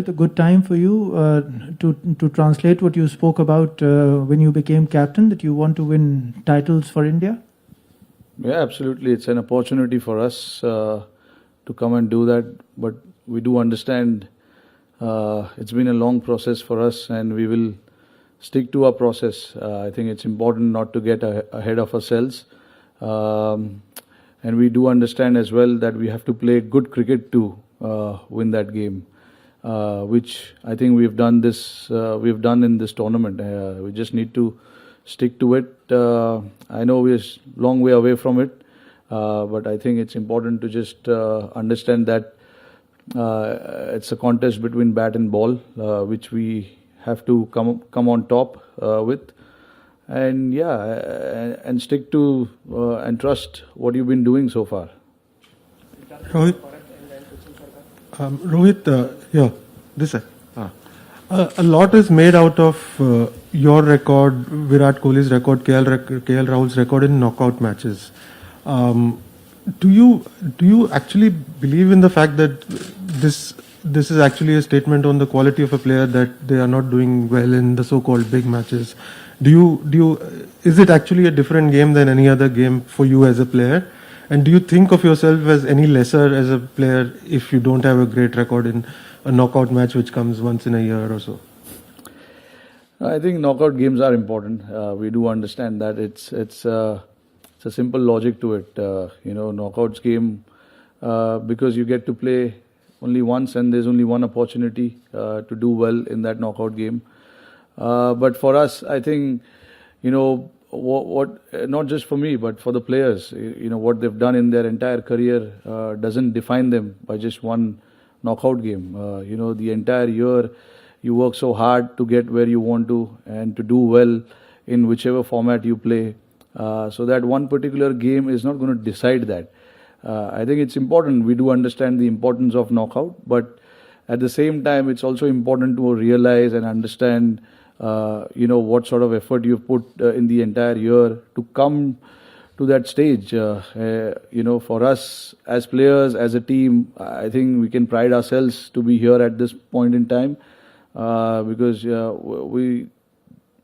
Rohit, a good time for you to translate what you spoke about when you became captain, that you want to win titles for India? Yeah, absolutely. It's an opportunity for us to come and do that. But we do understand it's been a long process for us, and we will stick to our process. I think it's important not to get ahead of ourselves. And we do understand as well that we have to play good cricket to win that game, which I think we've done in this tournament. We just need to stick to it. I know we're a long way away from it, but I think it's important to just understand that it's a contest between bat and ball, which we have to come on top with. And and stick to and trust what you've been doing so far. Rohit, this side. A lot is made out of your record, Virat Kohli's record, KL Rahul's record in knockout matches. Do you actually believe in the fact that this is actually a statement on the quality of a player, that they are not doing well in the so-called big matches? Is it actually a different game than any other game for you as a player? And do you think of yourself as any lesser as a player if you don't have a great record in a knockout match which comes once in a year or so? I think knockout games are important. We do understand that it's a simple logic to it. Knockouts game, because you get to play only once and there's only one opportunity to do well in that knockout game. But for us, I think, what not just for me, but for the players, what they've done in their entire career doesn't define them by just one knockout game. The entire year you work so hard to get where you want to and to do well in whichever format you play. So that one particular game is not going to decide that. I think it's important. We do understand the importance of knockout, but at the same time, it's also important to realize and understand what sort of effort you've put in the entire year to come to that stage. For us as players, as a team, I think we can pride ourselves to be here at this point in time, because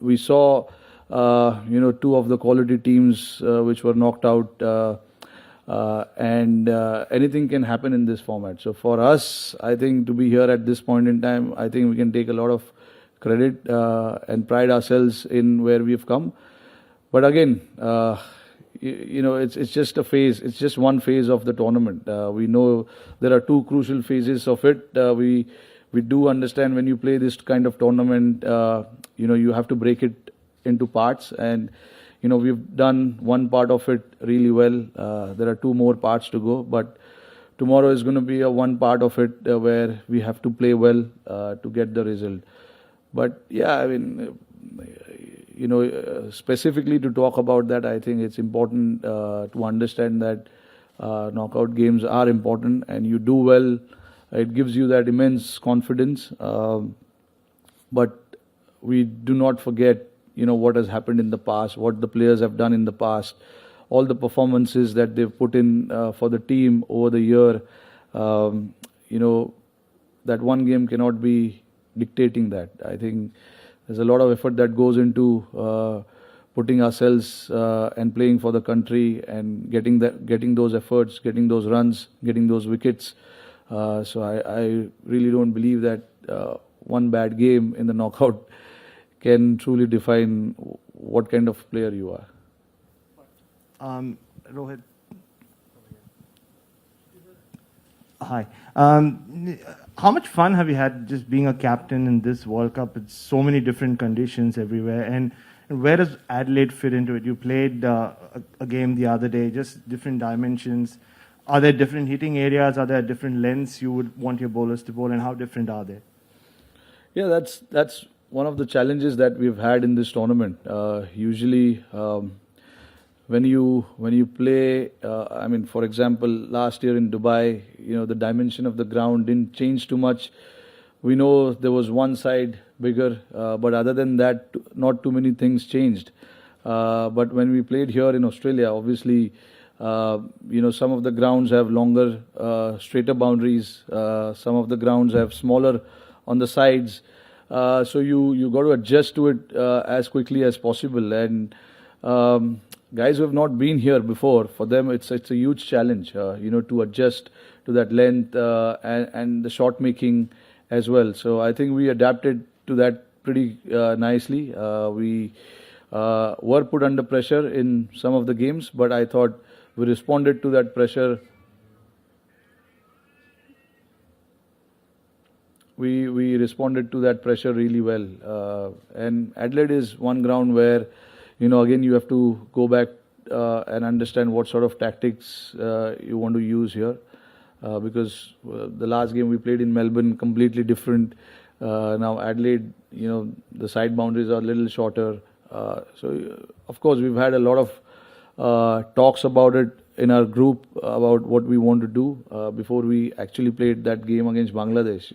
we saw two of the quality teams which were knocked out, and anything can happen in this format. So for us, I think to be here at this point in time, I think we can take a lot of credit and pride ourselves in where we've come. But again, it's just a phase. It's just one phase of the tournament. We know there are two crucial phases of it. We do understand when you play this kind of tournament, you have to break it into parts, and we've done one part of it really well. There are two more parts to go, but tomorrow is going to be a one part of it where we have to play well to get the result. But specifically to talk about that, I think it's important to understand that knockout games are important, and you do well, it gives you that immense confidence. But we do not forget, what has happened in the past, what the players have done in the past, all the performances that they've put in for the team over the year. That one game cannot be dictating that. I think there's a lot of effort that goes into putting ourselves and playing for the country and getting those efforts, getting those runs, getting those wickets. So I really don't believe that one bad game in the knockout can truly define what kind of player you are. Rohit. Hi. How much fun have you had just being a captain in this World Cup? It's so many different conditions everywhere. And where does Adelaide fit into it? You played a game the other day, just different dimensions. Are there different hitting areas? Are there different lengths you would want your bowlers to bowl, and how different are they? Yeah, that's one of the challenges that we've had in this tournament. Usually, when you play, for example, last year in Dubai, the dimension of the ground didn't change too much. We know there was one side bigger, but other than that, not too many things changed. But when we played here in Australia, obviously, some of the grounds have longer, straighter boundaries. Some of the grounds have smaller on the sides. So you got to adjust to it as quickly as possible. And guys who have not been here before, for them it's a huge challenge, to adjust to that length and the shot making as well. So I think we adapted to that pretty nicely. We were put under pressure in some of the games, but I thought we responded to that pressure. We responded to that pressure really well. And Adelaide is one ground where, again, you have to go back and understand what sort of tactics you want to use here. Because the last game we played in Melbourne, completely different. Now Adelaide, the side boundaries are a little shorter. So, of course, we've had a lot of talks about it in our group about what we want to do before we actually played that game against Bangladesh.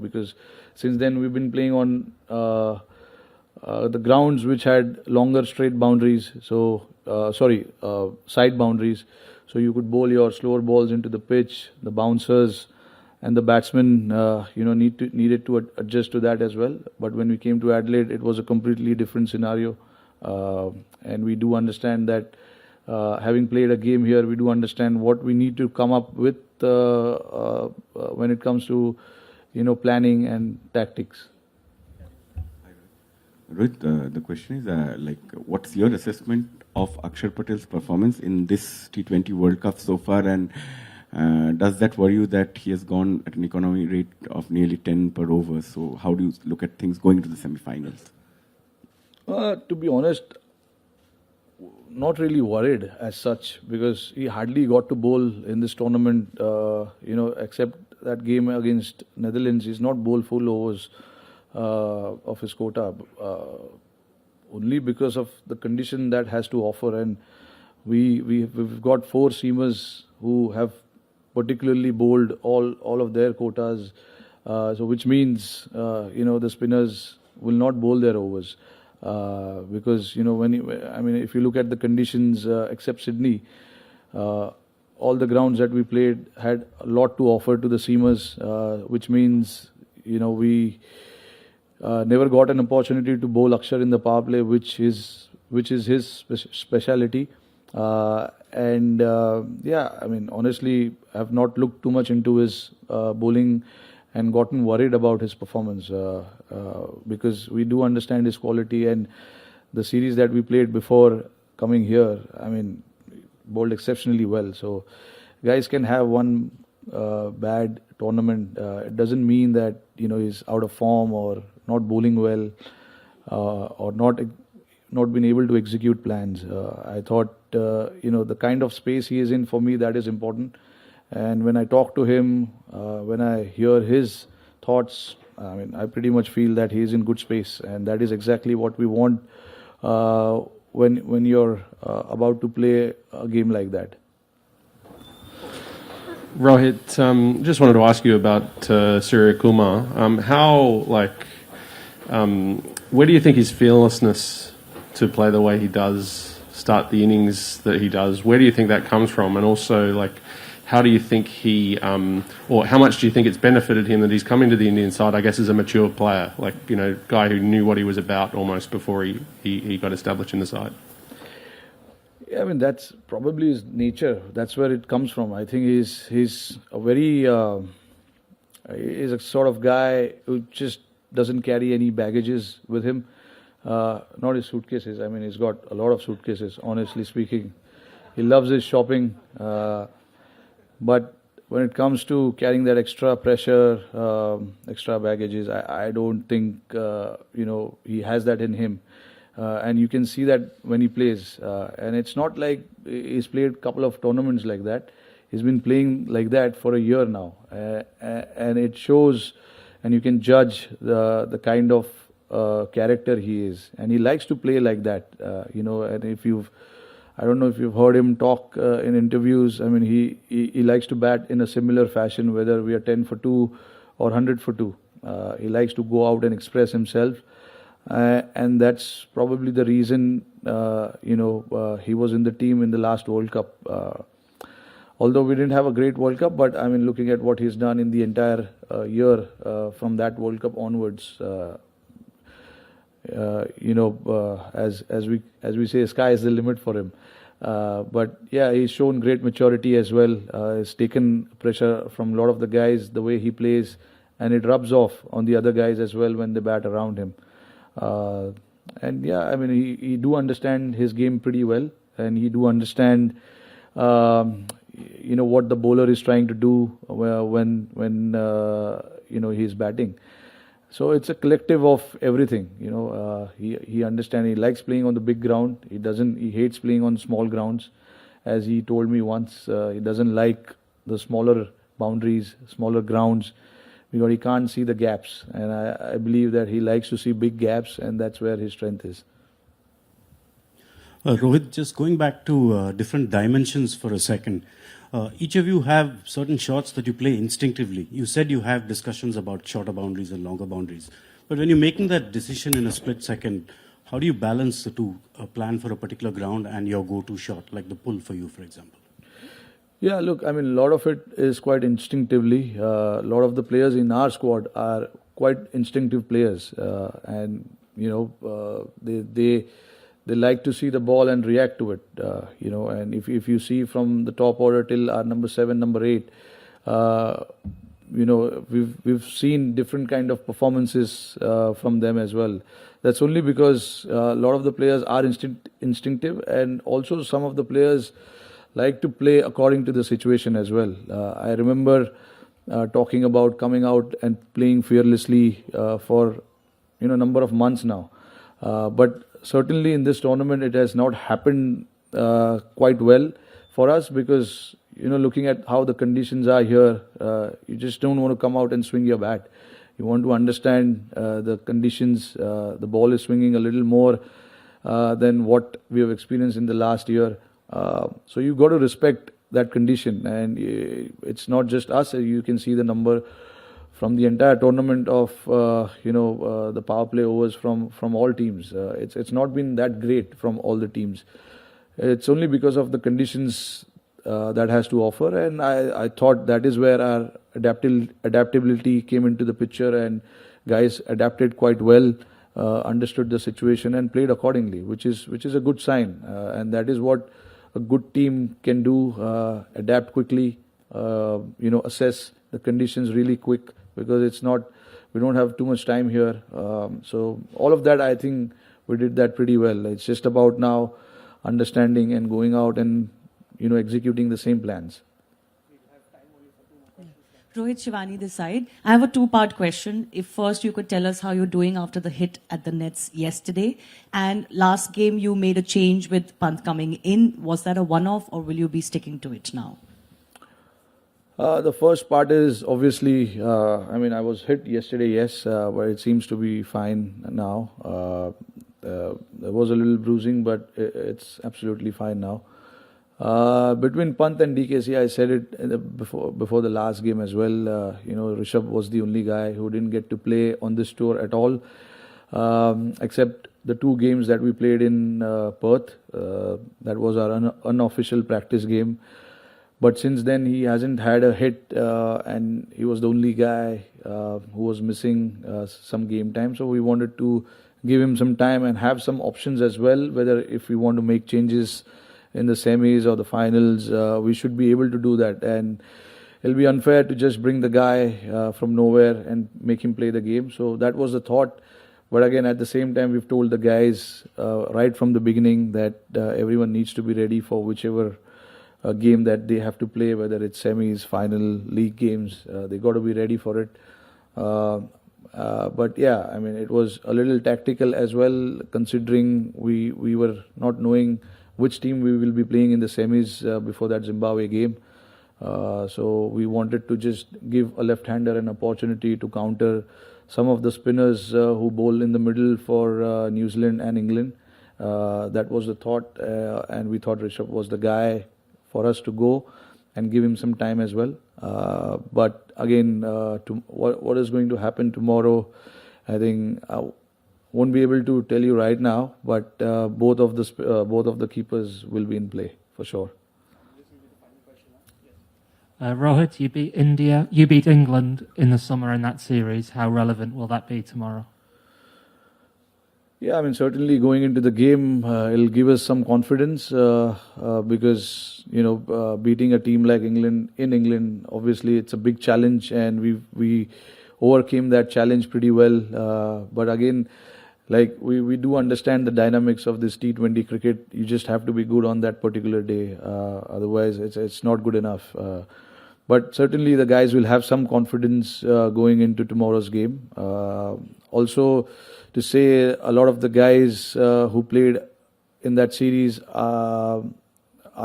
Because since then we've been playing on the grounds which had longer straight boundaries. So, side boundaries. So you could bowl your slower balls into the pitch. The bouncers and the batsmen, needed to adjust to that as well. But when we came to Adelaide, it was a completely different scenario, and we do understand that. Having played a game here, we do understand what we need to come up with when it comes to, planning and tactics. Rohit, the question is, what's your assessment of Akshar Patel's performance in this T20 World Cup so far, and does that worry you that he has gone at an economy rate of nearly 10 per over? So how do you look at things going to the semi-finals? To be honest, not really worried as such, because he hardly got to bowl in this tournament, except that game against Netherlands. He's not bowled full overs of his quota, only because of the condition that has to offer. And we've got 4 seamers who have particularly bowled all of their quotas, so which means, the spinners will not bowl their overs. Because if you look at the conditions, except Sydney, all the grounds that we played had a lot to offer to the seamers, which means we never got an opportunity to bowl Akshar in the power play, which is his speciality. Honestly, I have not looked too much into his bowling and gotten worried about his performance, because we do understand his quality, and the series that we played before coming here, bowled exceptionally well. So guys can have one bad tournament. It doesn't mean that he's out of form or not bowling well, or not been able to execute plans. I thought the kind of space he is in, for me, that is important. And when I talk to him, when I hear his thoughts, I pretty much feel that he is in good space, and that is exactly what we want when you're about to play a game like that. Rohit, just wanted to ask you about Surya Kumar. Where do you think his fearlessness to play the way he does, start the innings that he does, where do you think that comes from? And also, how do you think or how much do you think it's benefited him that he's come into the Indian side, I guess, as a mature player, guy who knew what he was about almost before he got established in the side? Yeah, that's probably his nature. That's where it comes from. I think he's a very he's a sort of guy who just doesn't carry any baggages with him. Not his suitcases. He's got a lot of suitcases, honestly speaking. He loves his shopping. But when it comes to carrying that extra pressure, extra baggages, I don't think, he has that in him. And you can see that when he plays. And it's not like he's played a couple of tournaments like that. He's been playing like that for a year now. And it shows, and you can judge the kind of character he is. And he likes to play like that, and I don't know if you've heard him talk in interviews. He likes to bat in a similar fashion, whether we are 10 for 2 or 100 for 2. He likes to go out and express himself. And that's probably the reason, he was in the team in the last World Cup. although we didn't have a great World Cup, but I mean, looking at what he's done in the entire year from that World Cup onwards, as we say, sky is the limit for him. But yeah, he's shown great maturity as well. He's taken pressure from a lot of the guys, the way he plays, and it rubs off on the other guys as well when they bat around him. And yeah, I mean, he do understand his game pretty well, and he do understand, what the bowler is trying to do when he's batting. So it's a collective of everything. He understands. He likes playing on the big ground. He hates playing on small grounds, as he told me once. He doesn't like the smaller boundaries, smaller grounds, because he can't see the gaps. And I believe that he likes to see big gaps, and that's where his strength is. Rohit, just going back to different dimensions for a second. Each of you have certain shots that you play instinctively. You said you have discussions about shorter boundaries and longer boundaries. But when you're making that decision in a split second, how do you balance the two, a plan for a particular ground and your go-to shot, like the pull for you, for example? Yeah, look, I mean, a lot of it is quite instinctively. A lot of the players in our squad are quite instinctive players. They like to see the ball and react to it, and if you see from the top order till our number 7, number 8, we've seen different kind of performances from them as well. That's only because a lot of the players are instinctive, and also some of the players like to play according to the situation as well. I remember talking about coming out and playing fearlessly for a number of months now, but certainly in this tournament it has not happened quite well for us, because looking at how the conditions are here, you just don't want to come out and swing your bat. You want to understand the conditions. The ball is swinging a little more than what we have experienced in the last year. So you've got to respect that condition, and it's not just us. You can see the number from the entire tournament of the power play overs from all teams. It's not been that great from all the teams. It's only because of the conditions that has to offer, and I thought that is where our adaptability came into the picture, and guys adapted quite well, understood the situation and played accordingly, which is a good sign, and that is what a good team can do: adapt quickly, assess the conditions really quick, because we don't have too much time here. So all of that, I think we did that pretty well. It's just about now understanding and going out and executing the same plans. Rohit, Shivani this side. I have a two-part question. If first you could tell us how you're doing after the hit at the nets yesterday, and last game you made a change with Pant coming in. Was that a one-off, or will you be sticking to it now? The first part is obviously, I was hit yesterday, yes, but it seems to be fine now. There was a little bruising, but it's absolutely fine now. Between Pant and DKC, I said it before the last game as well. Rishabh was the only guy who didn't get to play on this tour at all, except the 2 games that we played in Perth. That was our unofficial practice game. But since then, he hasn't had a hit, and he was the only guy who was missing some game time. So we wanted to give him some time and have some options as well, whether if we want to make changes in the semis or the finals, we should be able to do that. And it'll be unfair to just bring the guy from nowhere and make him play the game. So that was the thought. But again, at the same time, we've told the guys right from the beginning that everyone needs to be ready for whichever game that they have to play, whether it's semis, final, league games. They got to be ready for it. But yeah, it was a little tactical as well, considering we were not knowing which team we will be playing in the semis before that Zimbabwe game. So we wanted to just give a left-hander an opportunity to counter some of the spinners who bowl in the middle for New Zealand and England. That was the thought, and we thought Rishabh was the guy for us to go and give him some time as well. But again, what is going to happen tomorrow, I think I won't be able to tell you right now, but both of the keepers will be in play for sure. Rohit, you beat India, you beat England in the summer in that series. How relevant will that be tomorrow? Yeah, I mean, certainly going into the game, it'll give us some confidence because beating a team like England in England, obviously it's a big challenge, and we overcame that challenge pretty well. But again, like we do understand the dynamics of this T20 cricket. You just have to be good on that particular day, otherwise it's not good enough. But certainly the guys will have some confidence going into tomorrow's game. Also, to say a lot of the guys who played in that series are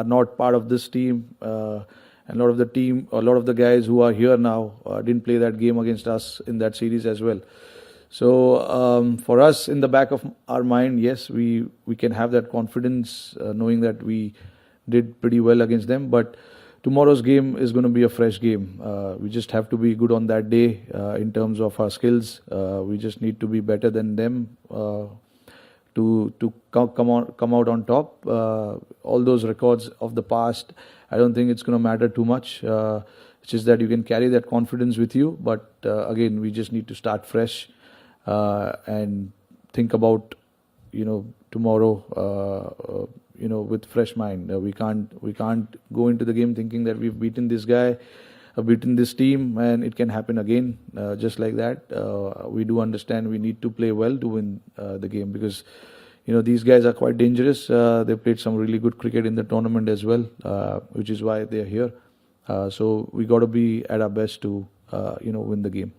not part of this team. And a lot of the guys who are here now didn't play that game against us in that series as well. So for us, in the back of our mind, yes, we can have that confidence knowing that we did pretty well against them. But tomorrow's game is going to be a fresh game. We just have to be good on that day in terms of our skills. We just need to be better than them to come out on top. All those records of the past, I don't think it's going to matter too much. It's just that you can carry that confidence with you. But again, we just need to start fresh and think about tomorrow. With fresh mind. We can't go into the game thinking that we've beaten this guy, beaten this team, and it can happen again just like that. We do understand we need to play well to win the game because these guys are quite dangerous. They played some really good cricket in the tournament as well, which is why they're here. So we got to be at our best to win the game.